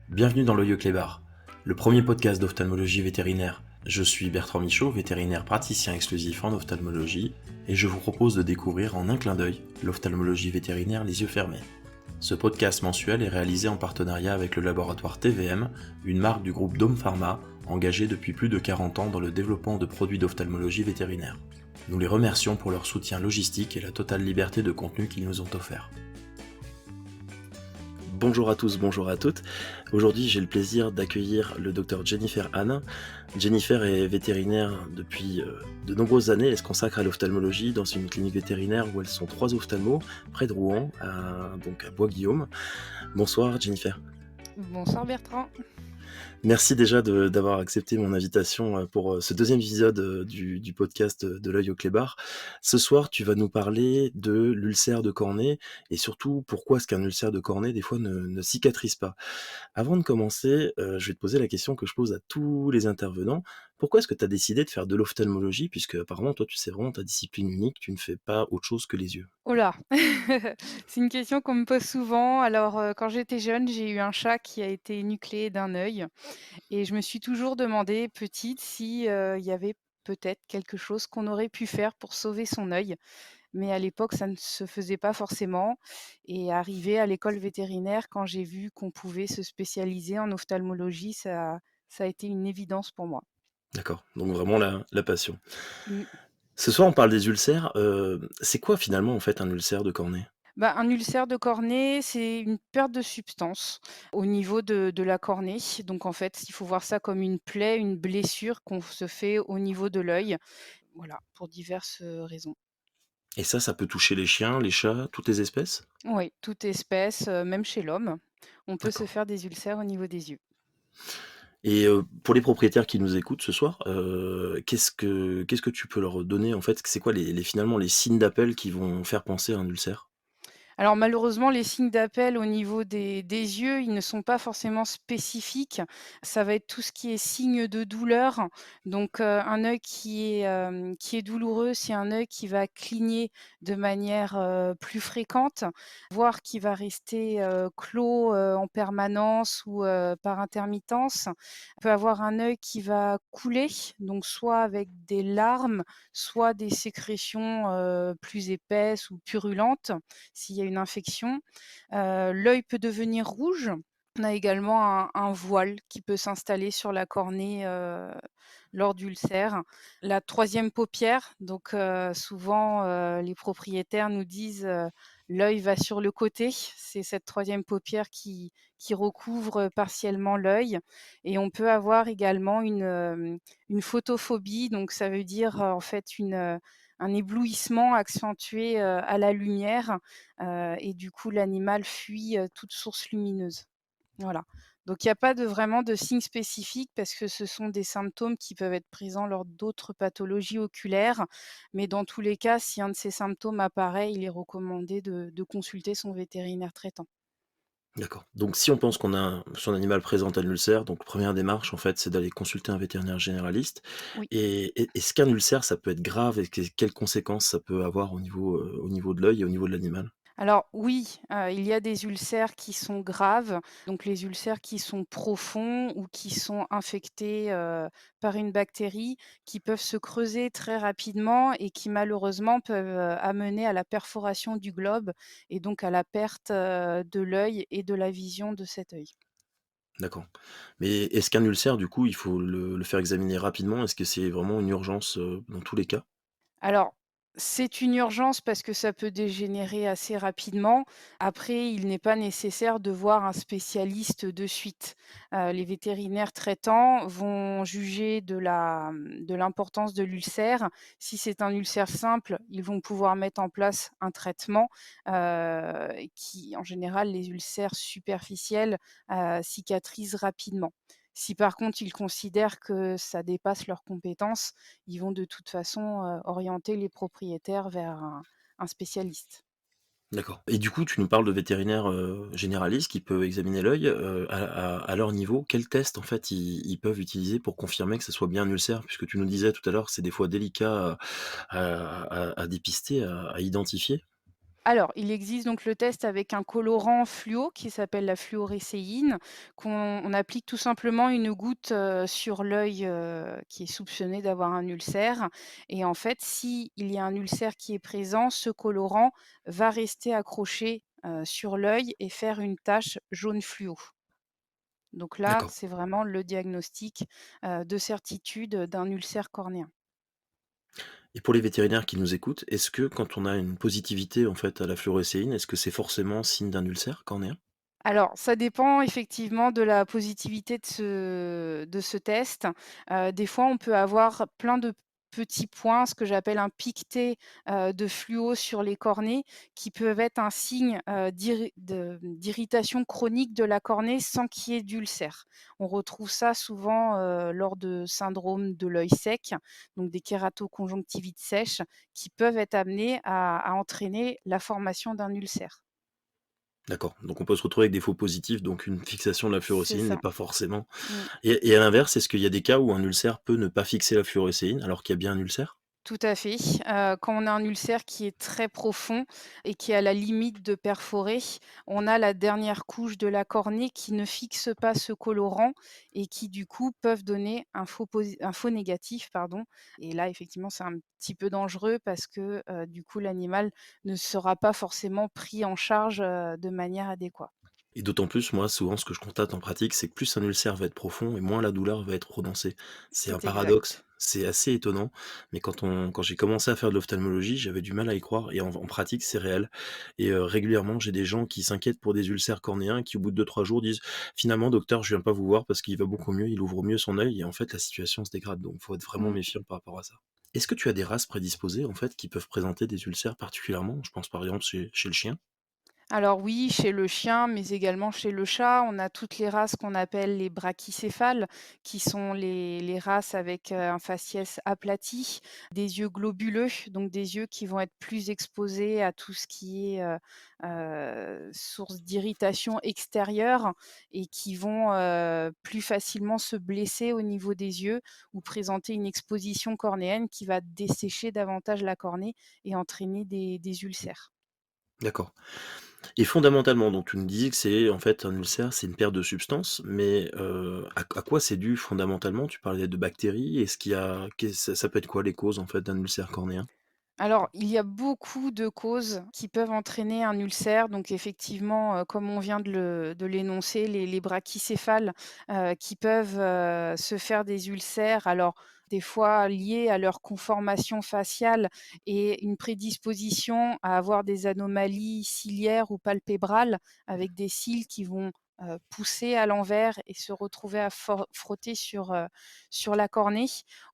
Bienvenue dans l'œil Clébar, le premier podcast d'ophtalmologie vétérinaire. Je suis Bertrand Michaud, vétérinaire praticien exclusif en ophtalmologie, et je vous propose de découvrir en un clin d'œil l'ophtalmologie vétérinaire les yeux fermés. Ce podcast mensuel est réalisé en partenariat avec le laboratoire TVM, une marque du groupe Dome Pharma, engagée depuis plus de 40 ans dans le développement de produits d'ophtalmologie vétérinaire. Nous les remercions pour leur soutien logistique et la totale liberté de contenu qu'ils nous ont offert. Bonjour à tous, bonjour à toutes. Aujourd'hui, j'ai le plaisir d'accueillir le docteur Jennifer Anne. Jennifer est vétérinaire depuis de nombreuses années. Elle se consacre à l'ophtalmologie dans une clinique vétérinaire où elles sont 3 ophtalmos, près de Rouen, donc à Bois-Guillaume. Bonsoir Jennifer. Bonsoir Bertrand. Merci déjà d'avoir accepté mon invitation pour ce deuxième épisode du podcast de l'œil au clébard. Ce soir, tu vas nous parler de l'ulcère de cornée et surtout pourquoi est-ce qu'un ulcère de cornée des fois ne cicatrise pas. Avant de commencer, je vais te poser la question que je pose à tous les intervenants. Pourquoi est-ce que tu as décidé de faire de l'ophtalmologie? Puisque apparemment toi, c'est vraiment ta discipline unique, tu ne fais pas autre chose que les yeux. Oh là! C'est une question qu'on me pose souvent. Alors, quand j'étais jeune, j'ai eu un chat qui a été énucléé d'un œil et je me suis toujours demandé, petite, si, il y avait peut-être quelque chose qu'on aurait pu faire pour sauver son œil. Mais à l'époque, ça ne se faisait pas forcément et arrivé à l'école vétérinaire, quand j'ai vu qu'on pouvait se spécialiser en ophtalmologie, ça a été une évidence pour moi. D'accord, donc vraiment la passion. Mmh. Ce soir, on parle des ulcères, c'est quoi finalement en fait un ulcère de cornée? Bah, un ulcère de cornée, c'est une perte de substance au niveau de la cornée. Donc en fait, il faut voir ça comme une plaie, une blessure qu'on se fait au niveau de l'œil. Voilà, pour diverses, raisons. Et ça peut toucher les chiens, les chats, toutes les espèces? Oui, toute espèce, même chez l'homme, on peut se D'accord. faire des ulcères au niveau des yeux. Et pour les propriétaires qui nous écoutent ce soir, qu'est-ce que tu peux leur donner en fait? C'est quoi les finalement les signes d'appel qui vont faire penser à un ulcère? Alors malheureusement, les signes d'appel au niveau des yeux, ils ne sont pas forcément spécifiques. Ça va être tout ce qui est signe de douleur. Donc, un œil qui est douloureux, c'est un œil qui va cligner de manière, plus fréquente, voire qui va rester, clos, en permanence ou, par intermittence. On peut avoir un œil qui va couler, donc soit avec des larmes, soit des sécrétions, plus épaisses ou purulentes s'il y a une infection. L'œil peut devenir rouge. On a également un voile qui peut s'installer sur la cornée, lors d'ulcères. La troisième paupière, donc souvent, les propriétaires nous disent, «L'œil va sur le côté». C'est cette troisième paupière qui recouvre partiellement l'œil et on peut avoir également une photophobie, donc ça veut dire, en fait un éblouissement accentué, à la lumière, et du coup l'animal fuit, toute source lumineuse. Voilà. Donc il n'y a pas de vraiment de signes spécifiques parce que ce sont des symptômes qui peuvent être présents lors d'autres pathologies oculaires. Mais dans tous les cas, si un de ces symptômes apparaît, il est recommandé de consulter son vétérinaire traitant. D'accord. Donc si on pense qu'on a son animal présente un ulcère, donc première démarche en fait, c'est d'aller consulter un vétérinaire généraliste Oui. et est-ce qu'un ulcère, ça peut être grave et quelles conséquences ça peut avoir au niveau de l'œil et au niveau de l'animal? Alors oui, il y a des ulcères qui sont graves, donc les ulcères qui sont profonds ou qui sont infectés, par une bactérie, qui peuvent se creuser très rapidement et qui malheureusement peuvent, amener à la perforation du globe et donc à la perte, de l'œil et de la vision de cet œil. D'accord. Mais est-ce qu'un ulcère du coup, il faut le faire examiner rapidement? Est-ce que c'est vraiment une urgence, dans tous les cas? Alors, c'est une urgence parce que ça peut dégénérer assez rapidement. Après, il n'est pas nécessaire de voir un spécialiste de suite. Les vétérinaires traitants vont juger de l'importance de l'ulcère. Si c'est un ulcère simple, ils vont pouvoir mettre en place un traitement, qui en général, les ulcères superficiels, cicatrisent rapidement. Si par contre, ils considèrent que ça dépasse leurs compétences, ils vont de toute façon, orienter les propriétaires vers un spécialiste. D'accord et du coup, tu nous parles de vétérinaires, généralistes qui peuvent examiner l'œil, à leur niveau. Quels tests, en fait, ils peuvent utiliser pour confirmer que ça soit bien un ulcère? Puisque tu nous disais tout à l'heure que c'est des fois délicat à dépister, à identifier. Alors, il existe donc le test avec un colorant fluo qui s'appelle la fluorécéine, qu'on applique tout simplement une goutte, sur l'œil, qui est soupçonné d'avoir un ulcère et en fait, s'il y a un ulcère qui est présent, ce colorant va rester accroché, sur l'œil et faire une tache jaune fluo. Donc là, D'accord. c'est vraiment le diagnostic, de certitude, d'un ulcère cornéen. Et pour les vétérinaires qui nous écoutent, est-ce que quand on a une positivité, en fait, à la fluorécéine, est-ce que c'est forcément signe d'un ulcère cornéen? Alors, ça dépend effectivement de la positivité de ce test. Des fois, on peut avoir plein de petits points, ce que j'appelle un piqueté, de fluo sur les cornées, qui peuvent être un signe, d'irritation chronique de la cornée sans qu'il y ait d'ulcère. On retrouve ça souvent, lors de syndrome de l'œil sec, donc des kératoconjonctivites sèches qui peuvent être amenées à entraîner la formation d'un ulcère. D'accord, donc on peut se retrouver avec des faux positifs, donc une fixation de la C'est fluorécéine n'est ça. pas forcément. Mmh. Et à l'inverse, est-ce qu'il y a des cas où un ulcère peut ne pas fixer la fluorécéine alors qu'il y a bien un ulcère? Tout à fait. Quand on a un ulcère qui est très profond et qui est à la limite de perforer, on a la dernière couche de la cornée qui ne fixe pas ce colorant et qui du coup peuvent donner un faux négatif, pardon. Et là effectivement c'est un petit peu dangereux parce que, du coup l'animal ne sera pas forcément pris en charge, de manière adéquate. Et d'autant plus, moi, souvent, ce que je constate en pratique, c'est que plus un ulcère va être profond et moins la douleur va être prononcée. C'est un C'est paradoxe, exact. c'est assez étonnant, mais quand j'ai commencé à faire de l'ophtalmologie, j'avais du mal à y croire et en pratique, c'est réel. Et régulièrement, j'ai des gens qui s'inquiètent pour des ulcères cornéens qui, au bout de 2 3 jours, disent: «Finalement, docteur, je viens pas vous voir parce qu'il va beaucoup mieux, il ouvre mieux son œil» et en fait, la situation se dégrade, donc il faut être vraiment Mmh. méfiant par rapport à ça. Est-ce que tu as des races prédisposées, en fait, qui peuvent présenter des ulcères particulièrement? Je pense par exemple chez le chien? Alors oui, chez le chien, mais également chez le chat, on a toutes les races qu'on appelle les brachycéphales, qui sont les races avec un faciès aplati, des yeux globuleux, donc des yeux qui vont être plus exposés à tout ce qui est source d'irritation extérieure et qui vont plus facilement se blesser au niveau des yeux ou présenter une exposition cornéenne qui va dessécher davantage la cornée et entraîner des ulcères. D'accord. Et fondamentalement, donc tu me disais que c'est en fait un ulcère, c'est une perte de substance, mais à quoi c'est dû fondamentalement? Tu parlais de bactéries, est-ce qu'il y a ça peut être quoi les causes en fait d'un ulcère cornéen? Alors, il y a beaucoup de causes qui peuvent entraîner un ulcère. Donc effectivement, comme on vient de l'énoncer, les brachycéphales, qui peuvent, se faire des ulcères. Alors, des fois liés à leur conformation faciale et une prédisposition à avoir des anomalies ciliaires ou palpébrales avec des cils qui vont, pousser à l'envers et se retrouver à frotter sur la cornée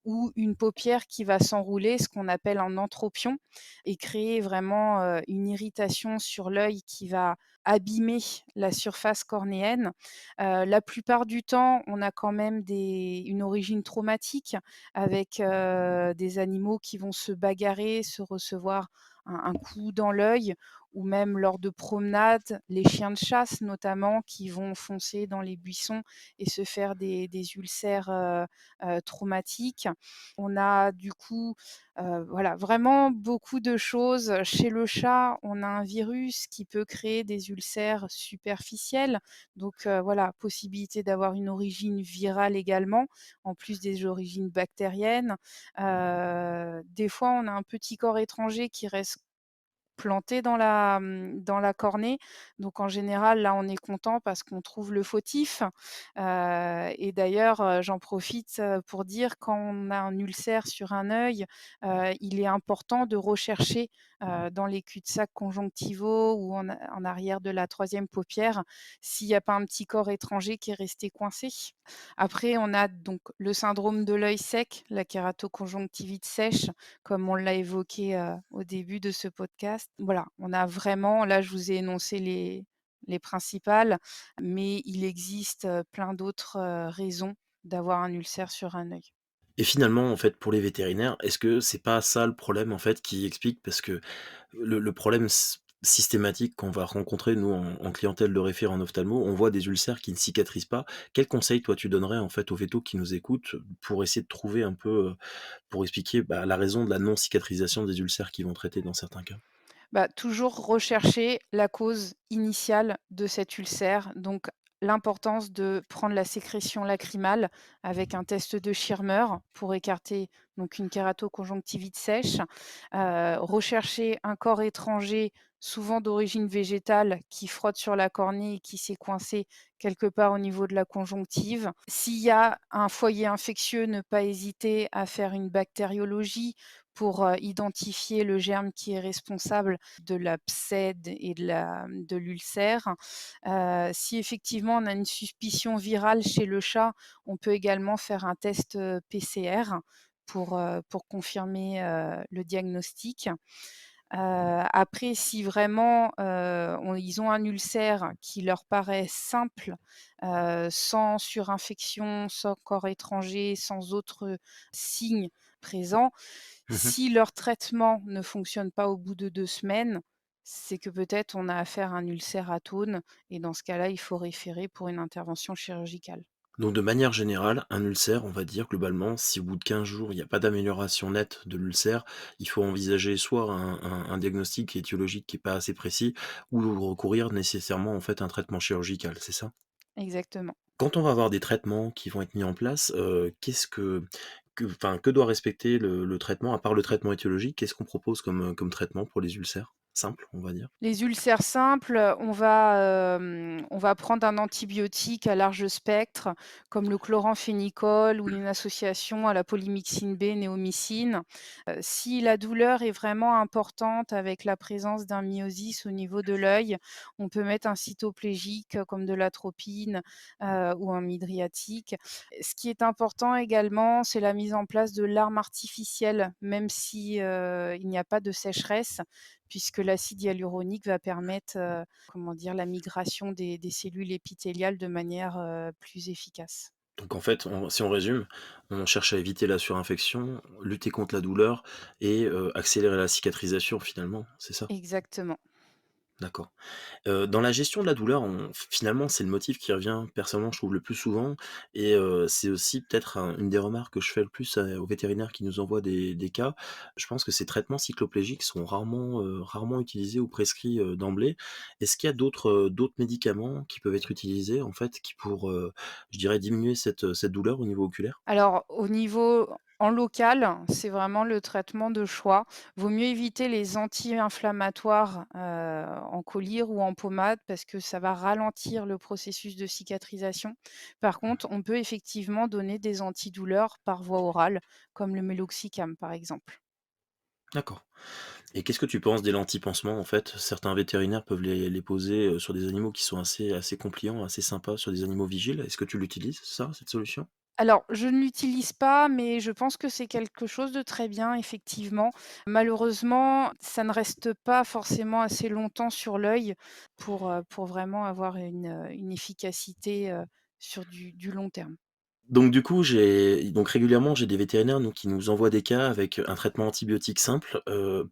ou une paupière qui va s'enrouler, ce qu'on appelle un entropion et créer vraiment, une irritation sur l'œil qui va abîmer la surface cornéenne. La plupart du temps, on a quand même une origine traumatique avec, des animaux qui vont se bagarrer, se recevoir un coup dans l'œil ou même lors de promenades, les chiens de chasse notamment qui vont foncer dans les buissons et se faire des ulcères, traumatiques. On a du coup, voilà, vraiment beaucoup de choses. Chez le chat, on a un virus qui peut créer des ulcères superficiels. Donc, voilà, possibilité d'avoir une origine virale également, en plus des origines bactériennes. Des fois, on a un petit corps étranger qui reste planté dans la cornée. Donc en général, là, on est content parce qu'on trouve le fautif. Et d'ailleurs, j'en profite, pour dire quand on a un ulcère sur un œil, il est important de rechercher, dans les cul-de-sac conjonctivaux ou en arrière de la troisième paupière, s'il n'y a pas un petit corps étranger qui est resté coincé. Après, on a donc le syndrome de l'œil sec, la kératoconjonctivite sèche, comme on l'a évoqué, au début de ce podcast. Voilà, on a vraiment là, je vous ai énoncé les principales, mais il existe, plein d'autres, raisons d'avoir un ulcère sur un œil. Et finalement, en fait, pour les vétérinaires, est-ce que c'est pas ça le problème, en fait, qui explique parce que le problème systématique qu'on va rencontrer, nous, en clientèle de référent en ophtalmo, on voit des ulcères qui ne cicatrisent pas. Quel conseil, toi, tu donnerais, en fait, aux vétos qui nous écoutent pour essayer de trouver un peu, pour expliquer, bah, la raison de la non cicatrisation des ulcères qu'ils vont traiter dans certains cas? Bah, toujours rechercher la cause initiale de cet ulcère, donc l'importance de prendre la sécrétion lacrymale avec un test de Schirmer pour écarter donc une kératoconjonctivite sèche. Rechercher un corps étranger, souvent d'origine végétale, qui frotte sur la cornée et qui s'est coincé quelque part au niveau de la conjonctive. S'il y a un foyer infectieux, ne pas hésiter à faire une bactériologie pour, identifier le germe qui est responsable de l'abcède et de l'ulcère. Si effectivement on a une suspicion virale chez le chat, on peut également faire un test, PCR pour confirmer, le diagnostic. Après si vraiment, ils ont un ulcère qui leur paraît simple, sans surinfection, sans corps étranger, sans autres signes présents, Mmh. si leur traitement ne fonctionne pas au bout de 2 semaines, c'est que peut-être on a affaire à un ulcère atone et dans ce cas-là, il faut référer pour une intervention chirurgicale. Donc de manière générale, un ulcère, on va dire globalement, si au bout de 15 jours, il n'y a pas d'amélioration nette de l'ulcère, il faut envisager soit un diagnostic étiologique qui est pas assez précis ou recourir nécessairement en fait à un traitement chirurgical, c'est ça? Exactement. Quand on va avoir des traitements qui vont être mis en place, qu'est-ce que doit respecter le traitement? À part le traitement étiologique, qu'est-ce qu'on propose comme traitement pour les ulcères? Simples, on va dire? Les ulcères simples, on va prendre un antibiotique à large spectre, comme le chloramphénicol ou une association à la polymyxine B, néomycine. Si la douleur est vraiment importante avec la présence d'un myosis au niveau de l'œil, on peut mettre un cytoplégique comme de l'atropine, ou un mydriatique. Ce qui est important également, c'est la mise en place de larmes artificielles, même si, il n'y a pas de sécheresse puisque l'acide hyaluronique va permettre, comment dire? La migration des cellules épithéliales de manière, plus efficace. Donc en fait, si on résume, on cherche à éviter la surinfection, lutter contre la douleur et accélérer la cicatrisation finalement, c'est ça? Exactement. D'accord. Dans la gestion de la douleur, finalement, c'est le motif qui revient personnellement, je trouve, le plus souvent et c'est aussi peut-être une des remarques que je fais le plus, aux vétérinaires qui nous envoient des cas. Je pense que ces traitements cycloplégiques sont rarement utilisés ou prescrits, d'emblée. Est-ce qu'il y a d'autres médicaments qui peuvent être utilisés, en fait, qui je dirais, diminuer cette douleur au niveau oculaire? Alors au niveau en local, c'est vraiment le traitement de choix. Vaut mieux éviter les anti-inflammatoires, en collyre ou en pommade parce que ça va ralentir le processus de cicatrisation. Par contre, on peut effectivement donner des antidouleurs par voie orale, comme le Meloxicam, par exemple. D'accord. Et qu'est-ce que tu penses des lentilles-pansements, en fait? Certains vétérinaires peuvent les poser, sur des animaux qui sont assez compliants, assez sympas, sur des animaux vigiles. Est-ce que tu l'utilises ça, cette solution? Alors, je ne l'utilise pas, mais je pense que c'est quelque chose de très bien, effectivement. Malheureusement, ça ne reste pas forcément assez longtemps sur l'œil pour vraiment avoir une efficacité, sur du long terme. Donc du coup, régulièrement, j'ai des vétérinaires, nous, qui nous envoient des cas avec un traitement antibiotique simple,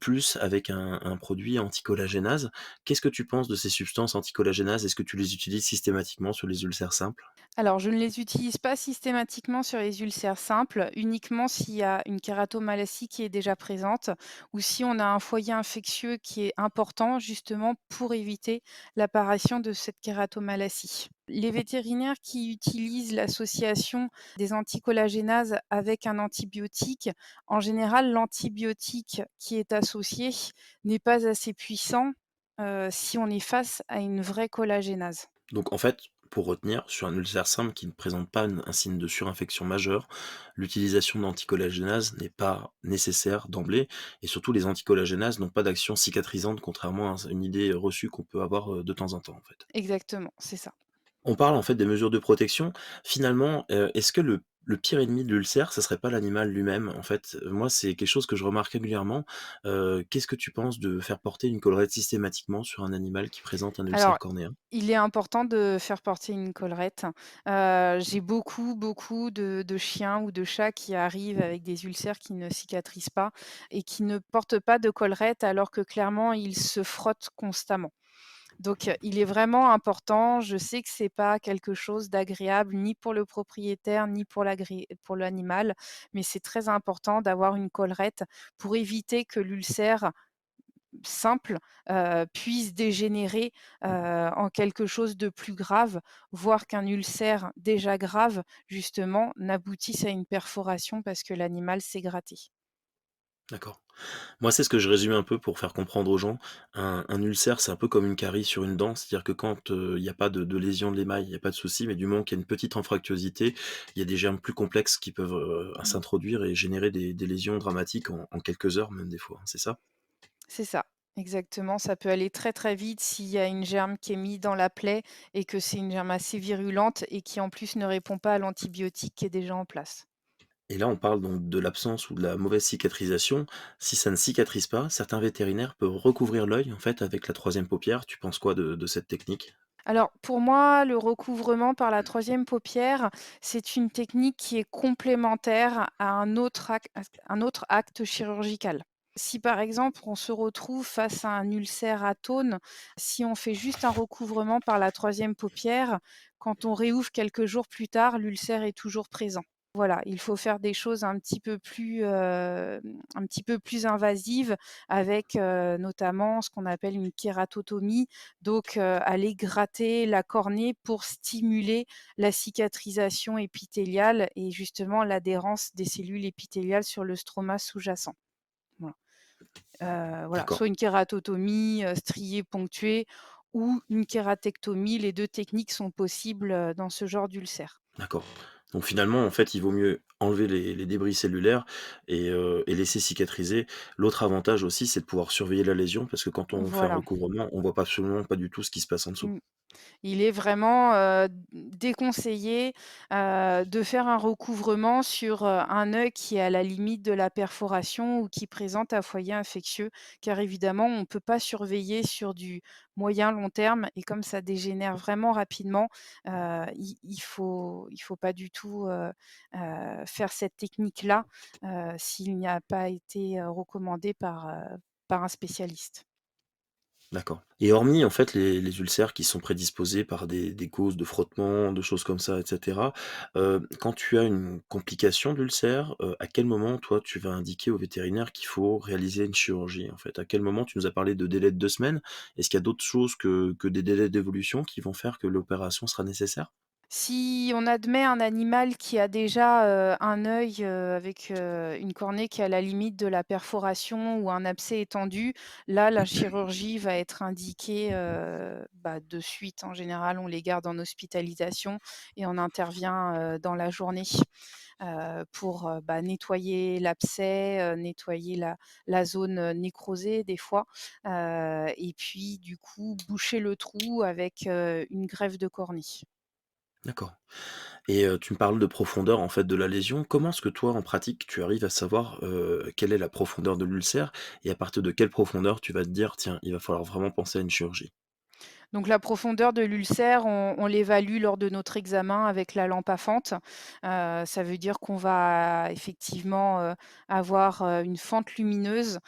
plus avec un produit anticollagénase. Qu'est-ce que tu penses de ces substances anticollagénases? Est-ce que tu les utilises systématiquement sur les ulcères simples? Alors, je ne les utilise pas systématiquement sur les ulcères simples, uniquement s'il y a une kératomalacie qui est déjà présente ou si on a un foyer infectieux qui est important, justement pour éviter l'apparition de cette kératomalacie. Les vétérinaires qui utilisent l'association des anticollagénases avec un antibiotique, en général, l'antibiotique qui est associé n'est pas assez puissant, si on est face à une vraie collagénase. Donc en fait, pour retenir, sur un ulcère simple qui ne présente pas un signe de surinfection majeure, l'utilisation d'anticollagénase n'est pas nécessaire d'emblée et surtout les anticollagénases n'ont pas d'action cicatrisante contrairement à une idée reçue qu'on peut avoir, de temps en temps, en fait. Exactement, c'est ça. On parle en fait des mesures de protection. Finalement, est-ce que le pire ennemi de l'ulcère, ça serait pas l'animal lui-même? En fait, moi, c'est quelque chose que je remarque régulièrement. Qu'est-ce que tu penses de faire porter une collerette systématiquement sur un animal qui présente un ulcère Alors, cornéen? il est important de faire porter une collerette. J'ai beaucoup de chiens ou de chats qui arrivent avec des ulcères qui ne cicatrisent pas et qui ne portent pas de collerette alors que clairement ils se frottent constamment. Donc, il est vraiment important. Je sais que c'est pas quelque chose d'agréable ni pour le propriétaire ni pour l'animal, mais c'est très important d'avoir une collerette pour éviter que l'ulcère simple, puisse dégénérer, en quelque chose de plus grave, voire qu'un ulcère déjà grave, justement, n'aboutisse à une perforation parce que l'animal s'est gratté. D'accord. Moi, c'est ce que je résume un peu pour faire comprendre aux gens. Un ulcère, c'est un peu comme une carie sur une dent, c'est-à-dire que quand, il y a pas de lésion de l'émail, il y a pas de souci, mais du moment qu'il y a une petite anfractuosité, il y a des germes plus complexes qui peuvent, Mmh. s'introduire et générer des lésions dramatiques en quelques heures même des fois, hein, c'est ça? C'est ça, exactement. Ça peut aller très, très vite s'il y a une germe qui est mise dans la plaie et que c'est une germe assez virulente et qui, en plus, ne répond pas à l'antibiotique qui est déjà en place. Et là, on parle donc de l'absence ou de la mauvaise cicatrisation. Si ça ne cicatrise pas, certains vétérinaires peuvent recouvrir l'œil, en fait, avec la troisième paupière. Tu penses quoi de cette technique? Alors, pour moi, le recouvrement par la troisième paupière, c'est une technique qui est complémentaire à un autre acte chirurgical. Si, par exemple, on se retrouve face à un ulcère atone, si on fait juste un recouvrement par la troisième paupière, quand on réouvre quelques jours plus tard, l'ulcère est toujours présent. Voilà, il faut faire des choses un petit peu plus invasives avec, notamment ce qu'on appelle une kératotomie, donc aller gratter la cornée pour stimuler la cicatrisation épithéliale et justement l'adhérence des cellules épithéliales sur le stroma sous-jacent. Voilà. Voilà, D'accord, soit une kératotomie, striée ponctuée ou une kératectomie, les 2 techniques sont possibles, dans ce genre d'ulcère. d'accord. Donc finalement, en fait, il vaut mieux enlever les débris cellulaires et laisser cicatriser. L'autre avantage aussi, c'est de pouvoir surveiller la lésion parce que quand on fait un Voilà. recouvrement, on voit pas absolument pas du tout ce qui se passe en dessous. Mmh. Il est vraiment, déconseillé, de faire un recouvrement sur, un œil qui est à la limite de la perforation ou qui présente un foyer infectieux, car évidemment, on ne peut pas surveiller sur du moyen long terme et comme ça dégénère vraiment rapidement, il faut pas du tout, faire cette technique-là, s'il n'y a pas été, recommandé par un spécialiste. D'accord, et hormis, en fait, les ulcères qui sont prédisposés par des causes de frottement, de choses comme ça et cetera, quand tu as une complication d'ulcère, à quel moment, toi, tu vas indiquer au vétérinaire qu'il faut réaliser une chirurgie, en fait? À quel moment tu nous as parlé de délai de 2 semaines. Est-ce qu'il y a d'autres choses que des délais d'évolution qui vont faire que l'opération sera nécessaire? Si on admet un animal qui a déjà, un œil, avec, une cornée qui est à la limite de la perforation ou un abcès étendu, là, la chirurgie va être indiquée, de suite. En général, on les garde en hospitalisation et on intervient, dans la journée, pour, nettoyer l'abcès, nettoyer la zone, nécrosée des fois, et puis du coup boucher le trou avec, une greffe de cornée. D'accord, et tu me parles de profondeur, en fait, de la lésion. Comment est-ce que toi, en pratique, tu arrives à savoir, quelle est la profondeur de l'ulcère et à partir de quelle profondeur tu vas te dire: «Tiens, il va falloir vraiment penser à une chirurgie»? Donc la profondeur de l'ulcère, on l'évalue lors de notre examen avec la lampe à fente. Ça veut dire qu'on va effectivement, avoir, une fente lumineuse,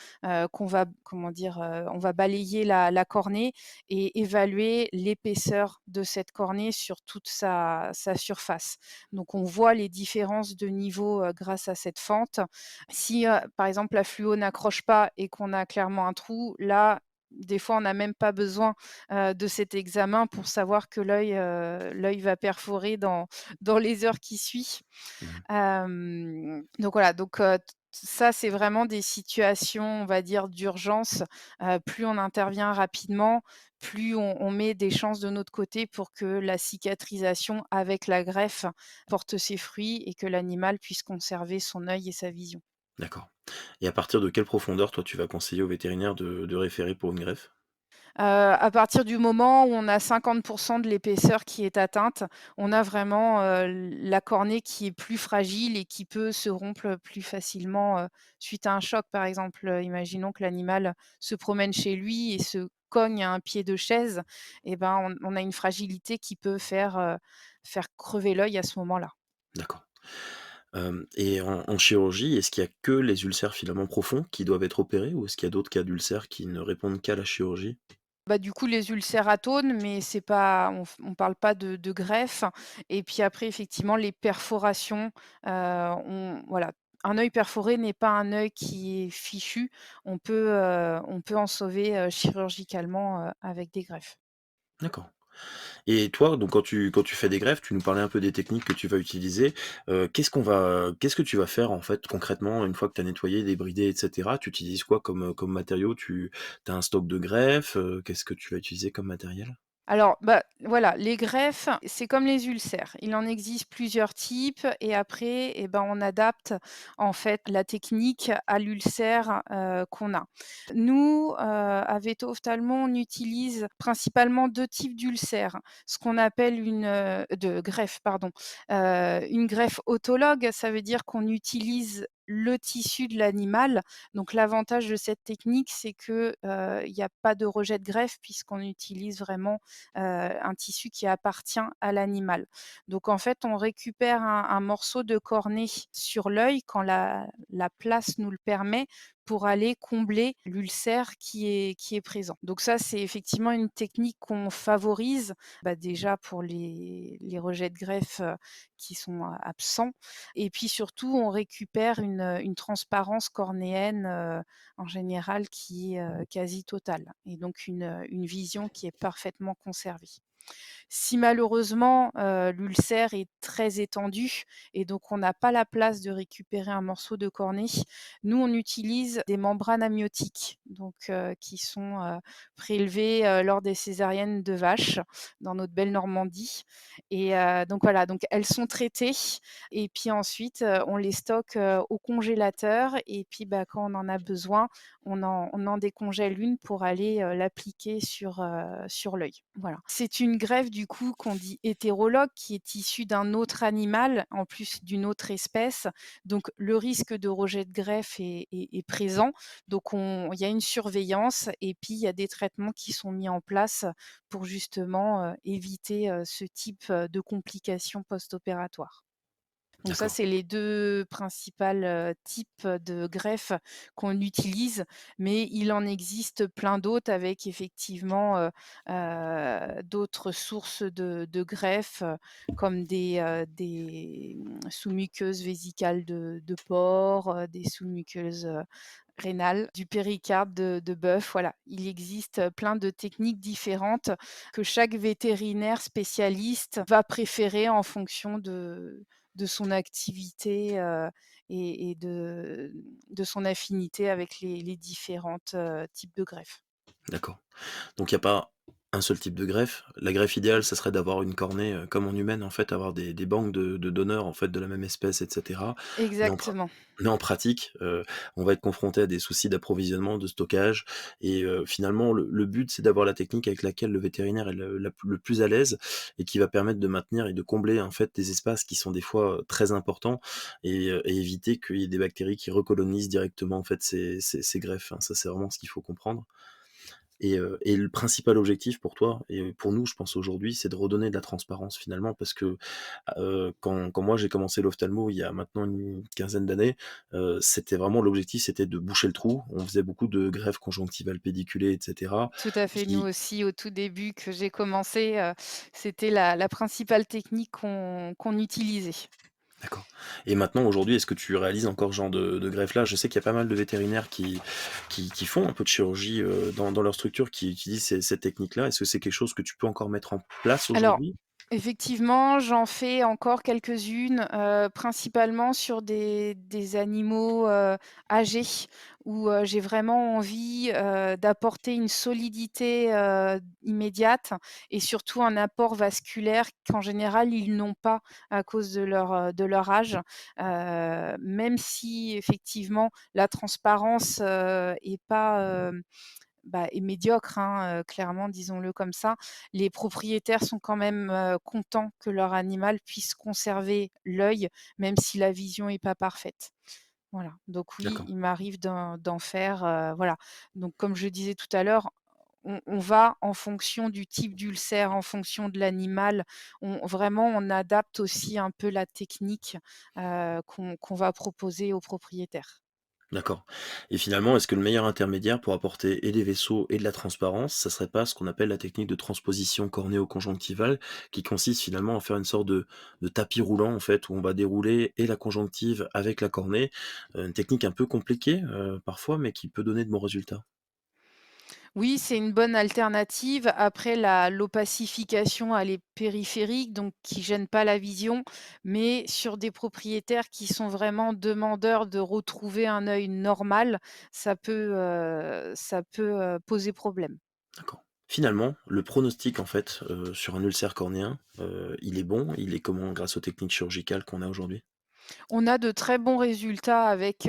qu'on va comment dire? On va balayer la cornée et évaluer l'épaisseur de cette cornée sur toute sa surface. Donc on voit les différences de niveau, grâce à cette fente. Si, par exemple la fluo n'accroche pas et qu'on a clairement un trou, là, des fois on n'a même pas besoin de cet examen pour savoir que l'œil va perforer dans les heures qui suivent. Mmh. Donc voilà, donc ça, c'est vraiment des situations, on va dire, d'urgence. Plus on intervient rapidement, plus on met des chances de notre côté pour que la cicatrisation avec la greffe porte ses fruits et que l'animal puisse conserver son œil et sa vision. D'accord, et à partir de quelle profondeur, toi, tu vas conseiller au vétérinaire de référer pour une greffe? À partir du moment où on a 50 de l'épaisseur qui est atteinte, on a vraiment, la cornée qui est plus fragile et qui peut se rompre plus facilement, suite à un choc. Par exemple, imaginons que l'animal se promène chez lui et se cogne à un pied de chaise et ben, on a une fragilité qui peut faire crever l'œil à ce moment-là. D'accord, et en chirurgie, est-ce qu'il y a que les ulcères filaments profonds qui doivent être opérés ou est-ce qu'il y a d'autres cas d'ulcères qui ne répondent qu'à la chirurgie? Bah, du coup, les ulcératones, mais c'est pas on parle pas de greffe et puis après effectivement les perforations, on voilà, un œil perforé n'est pas un œil qui est fichu. On peut en sauver, chirurgicalement, avec des greffes. D'accord. Et toi, donc quand tu fais des greffes, tu nous parlais un peu des techniques que tu vas utiliser. Qu'est-ce que tu vas faire, en fait, concrètement, une fois que tu as nettoyé, débridé et cetera? Tu utilises quoi comme matériau? Tu as un stock de greffes? Qu'est-ce que tu vas utiliser comme matériel? Alors, bah, voilà, les greffes, c'est comme les ulcères. Il en existe plusieurs types et après, eh ben, on adapte en fait la technique à l'ulcère, qu'on a. Nous, à Veto Ophtalmo, on utilise principalement 2 types d'ulcères. Ce qu'on appelle de greffe, pardon. Une greffe autologue, ça veut dire qu'on utilise le tissu de l'animal. Donc l'avantage de cette technique, c'est que, il y a pas de rejet de greffe puisqu'on utilise vraiment un tissu qui appartient à l'animal. Donc en fait, on récupère un morceau de cornée sur l'œil quand la place nous le permet pour aller combler l'ulcère qui est présent. Donc ça, c'est effectivement une technique qu'on favorise, bah, déjà pour les rejets de greffe, qui sont absents et puis surtout on récupère une transparence cornéenne, en général qui est, quasi totale et donc une vision qui est parfaitement conservée. Si malheureusement, l'ulcère est très étendu et donc on n'a pas la place de récupérer un morceau de cornée, nous on utilise des membranes amniotiques, donc qui sont, prélevées, lors des césariennes de vaches dans notre belle Normandie et donc voilà, donc elles sont traitées et puis ensuite, on les stocke, au congélateur et puis, bah, quand on en a besoin, on en décongèle une pour aller, l'appliquer sur l'œil. Voilà. C'est une greffe du coup qu'on dit hétérologue, qui est issue d'un autre animal, en plus d'une autre espèce. Donc le risque de rejet de greffe est présent. Donc il y a une surveillance et puis il y a des traitements qui sont mis en place pour justement, éviter, ce type, de complications post-opératoires. Donc ça, D'accord. c'est les 2 principales, types de greffes qu'on utilise, mais il en existe plein d'autres avec effectivement, d'autres sources de greffes, comme des sous-muqueuses vésicales de porc, des sous-muqueuses, rénales, du péricarde de bœuf, voilà. Il existe, plein de techniques différentes que chaque vétérinaire spécialiste va préférer en fonction de son activité, et de son affinité avec les différentes, types de greffes. D'accord. Donc il y a pas un seul type de greffe. La greffe idéale, ça serait d'avoir une cornée, comme en humaine, en fait, avoir des banques de donneurs, en fait, de la même espèce et cetera. Mais en pra Exactement, mais en pratique, on va être confronté à des soucis d'approvisionnement, de stockage et finalement le but, c'est d'avoir la technique avec laquelle le vétérinaire est le plus à l'aise et qui va permettre de maintenir et de combler, en fait, des espaces qui sont des fois, très importants et éviter qu'il y ait des bactéries qui recolonisent directement, en fait, ces greffes, hein. Ça, c'est vraiment ce qu'il faut comprendre. Et le principal objectif pour toi et pour nous, je pense aujourd'hui, c'est de redonner de la transparence finalement parce que, quand moi j'ai commencé l'ophtalmo il y a maintenant une quinzaine d'années, c'était vraiment l'objectif, c'était de boucher le trou. On faisait beaucoup de greffes conjonctivales pédiculées et cetera tout à fait. Nous qui aussi, au tout début que j'ai commencé, c'était la principale technique qu'on utilisait. d'accord. Et maintenant aujourd'hui, est-ce que tu réalises encore ce genre de greffe-là? Je sais qu'il y a pas mal de vétérinaires qui font un peu de chirurgie, dans leur structure, qui utilisent cette technique-là. Est-ce que c'est quelque chose que tu peux encore mettre en place Alors, aujourd'hui? effectivement, j'en fais encore quelques-unes, principalement sur des animaux, âgés où, j'ai vraiment envie, d'apporter une solidité, immédiate et surtout un apport vasculaire qu'en général ils n'ont pas à cause de leur âge. Même si effectivement la transparence, est pas, bah, est médiocre, hein, clairement, disons-le comme ça. Les propriétaires sont quand même, contents que leur animal puisse conserver l'œil, même si la vision est pas parfaite. Voilà, donc oui, D'accord. il m'arrive d'en faire, voilà. Donc comme je disais tout à l'heure, on va en fonction du type d'ulcère, en fonction de l'animal, on adapte aussi un peu la technique, qu'on va proposer aux propriétaires. D'accord. Et finalement, est-ce que le meilleur intermédiaire pour apporter et des vaisseaux et de la transparence, ça serait pas ce qu'on appelle la technique de transposition cornéo-conjonctivale, qui consiste finalement à faire une sorte de tapis roulant, en fait, où on va dérouler et la conjonctive avec la cornée, une technique un peu compliquée, parfois, mais qui peut donner de bons résultats? Oui, c'est une bonne alternative. Après la l'opacification, elle est périphérique, donc qui gêne pas la vision, mais sur des propriétaires qui sont vraiment demandeurs de retrouver un œil normal, ça peut poser problème. D'accord. Finalement, le pronostic, en fait, sur un ulcère cornéen, il est bon? Il est comment grâce aux techniques chirurgicales qu'on a aujourd'hui? On a de très bons résultats avec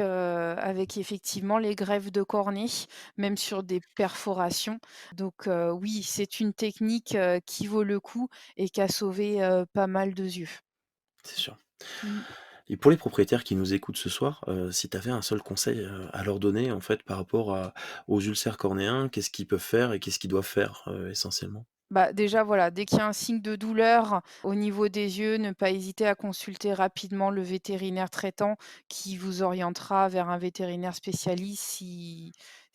effectivement les greffes de cornée, même sur des perforations. Donc oui, c'est une technique, qui vaut le coup et qui a sauvé, pas mal de yeux. C'est sûr. Mmh. Et pour les propriétaires qui nous écoutent ce soir, si tu avais un seul conseil, à leur donner, en fait, par rapport aux ulcères cornéens, qu'est-ce qu'ils peuvent faire et qu'est-ce qu'ils doivent faire, essentiellement? Bah, déjà, voilà, dès qu'il y a un signe de douleur au niveau des yeux, ne pas hésiter à consulter rapidement le vétérinaire traitant qui vous orientera vers un vétérinaire spécialiste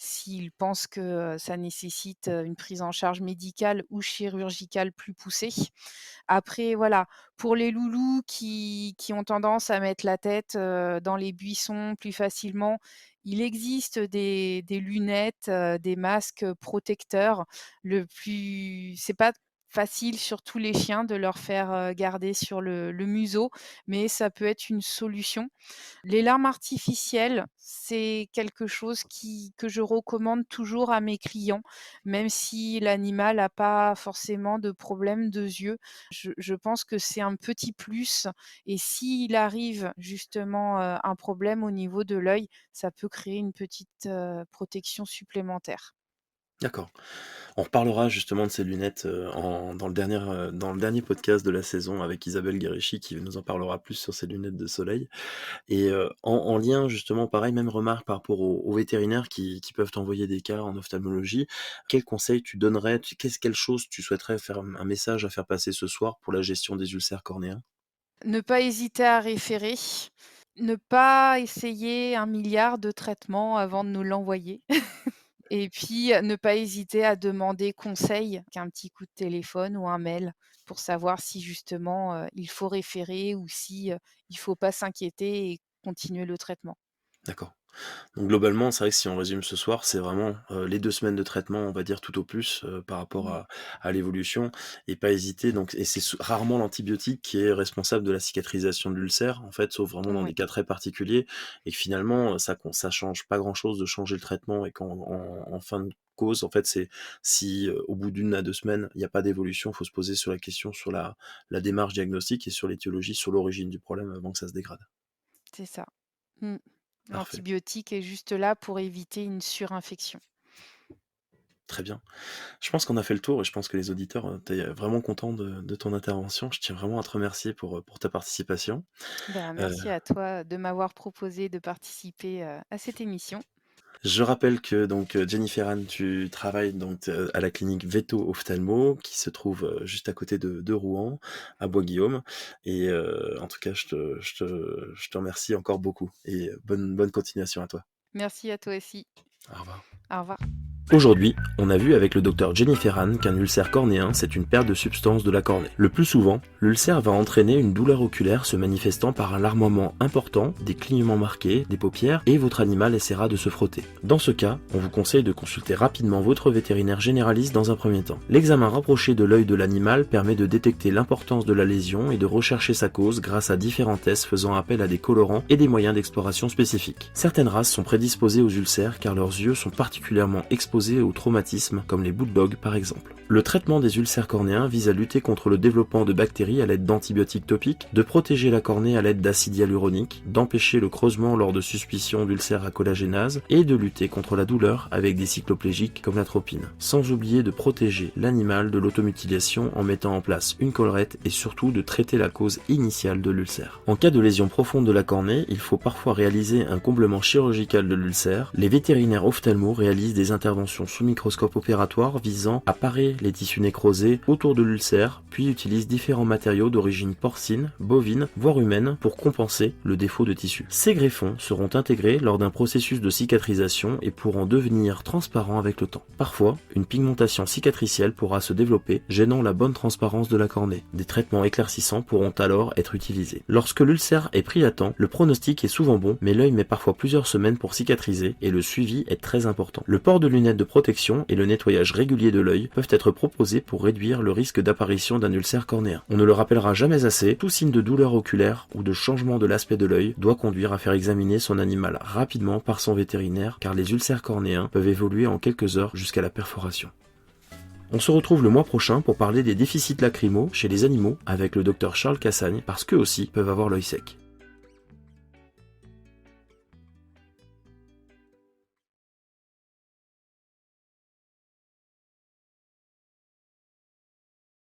s'il pense que, ça nécessite, une prise en charge médicale ou chirurgicale plus poussée. Après, voilà, pour les loulous qui ont tendance à mettre la tête, dans les buissons plus facilement, il existe des lunettes, des masques, protecteurs. C'est pas facile sur tous les chiens de leur faire, garder sur le museau, mais ça peut être une solution. Les larmes artificielles, c'est quelque chose que je recommande toujours à mes clients, même si l'animal a pas forcément de problème de yeux. Je pense que c'est un petit plus et s'il arrive justement, un problème au niveau de l'œil, ça peut créer une petite, protection supplémentaire. D'accord. On reparlera justement de ces lunettes, dans le dernier podcast de la saison avec Isabelle Guéréchi qui nous en parlera plus sur ces lunettes de soleil et en lien justement pareil, même remarque par rapport aux vétérinaires qui peuvent t'envoyer des cas en ophtalmologie. Quels conseils tu donnerais? Quelle chose tu souhaiterais faire un message à faire passer ce soir pour la gestion des ulcères cornéens? Ne pas hésiter à référer, ne pas essayer 1 milliard de traitements avant de nous l'envoyer. Et puis, ne pas hésiter à demander conseil qu'un petit coup de téléphone ou un mail pour savoir si justement, il faut référer ou si, il faut pas s'inquiéter et continuer le traitement. D'accord. Donc globalement, c'est vrai que si on résume ce soir, c'est vraiment, les 2 semaines de traitement, on va dire tout au plus, par rapport Mmh. à l'évolution et pas hésiter donc et c'est rarement l'antibiotique qui est responsable de la cicatrisation de l'ulcère, en fait, sauf vraiment dans des Ouais, cas très particuliers et que finalement, ça change pas grand-chose de changer le traitement et qu'en fin de cause, en fait, c'est si, au bout d'1 à 2 semaines, il y a pas d'évolution, il faut se poser sur la question, sur la démarche diagnostique et sur l'étiologie, sur l'origine du problème avant que ça se dégrade. c'est ça. Mmh. Parfait, L'antibiotique est juste là pour éviter une surinfection. très bien. Je pense qu'on a fait le tour et je pense que les auditeurs, étaient vraiment contents de ton intervention. Je tiens vraiment à te remercier pour ta participation. Ben, Heu, merci à toi de m'avoir proposé de participer, à cette émission. je rappelle que donc, Jennifer Anne, tu travailles donc, à la clinique Veto Ophtalmo qui se trouve, juste à côté de Rouen, à Bois-Guillaume et en tout cas, je te remercie encore beaucoup et bonne continuation à toi. Merci à toi aussi. Au revoir. Au revoir. Aujourd'hui, on a vu avec le docteur Jennifer Hahn qu'un ulcère cornéen, c'est une perte de substance de la cornée. Le plus souvent, l'ulcère va entraîner une douleur oculaire se manifestant par un larmoiement important, des clignements marqués, des paupières, et votre animal essaiera de se frotter. Dans ce cas, on vous conseille de consulter rapidement votre vétérinaire généraliste dans un premier temps. L'examen rapproché de l'œil de l'animal permet de détecter l'importance de la lésion et de rechercher sa cause grâce à différents tests faisant appel à des colorants et des moyens d'exploration spécifiques. Certaines races sont prédisposées aux ulcères car leurs yeux sont particulièrement exposés au traumatisme, comme les bulldogs par exemple. Le traitement des ulcères cornéens vise à lutter contre le développement de bactéries à l'aide d'antibiotiques topiques, de protéger la cornée à l'aide d'acide hyaluronique, d'empêcher le creusement lors de suspicion d'ulcère à collagénase et de lutter contre la douleur avec des cycloplégiques comme l'atropine. Sans oublier de protéger l'animal de l'automutilation en mettant en place une collerette et surtout de traiter la cause initiale de l'ulcère. En cas de lésion profonde de la cornée, il faut parfois réaliser un comblement chirurgical de l'ulcère. Les vétérinaires ophtalmos réalisent des interventions intervention sous microscope opératoire visant à parer les tissus nécrosés autour de l'ulcère, puis utilise différents matériaux d'origine porcine, bovine, voire humaine pour compenser le défaut de tissu. Ces greffons seront intégrés lors d'un processus de cicatrisation et pourront devenir transparents avec le temps. Parfois, une pigmentation cicatricielle pourra se développer, gênant la bonne transparence de la cornée. Des traitements éclaircissants pourront alors être utilisés. Lorsque l'ulcère est pris à temps, le pronostic est souvent bon, mais l'œil met parfois plusieurs semaines pour cicatriser et le suivi est très important. Le port de lunettes de protection et le nettoyage régulier de l'œil peuvent être proposés pour réduire le risque d'apparition d'un ulcère cornéen. On ne le rappellera jamais assez, tout signe de douleur oculaire ou de changement de l'aspect de l'œil doit conduire à faire examiner son animal rapidement par son vétérinaire, car les ulcères cornéens peuvent évoluer en quelques heures jusqu'à la perforation. On se retrouve le mois prochain pour parler des déficits lacrymaux chez les animaux avec le docteur Charles Cassagne, parce qu'eux aussi peuvent avoir l'œil sec.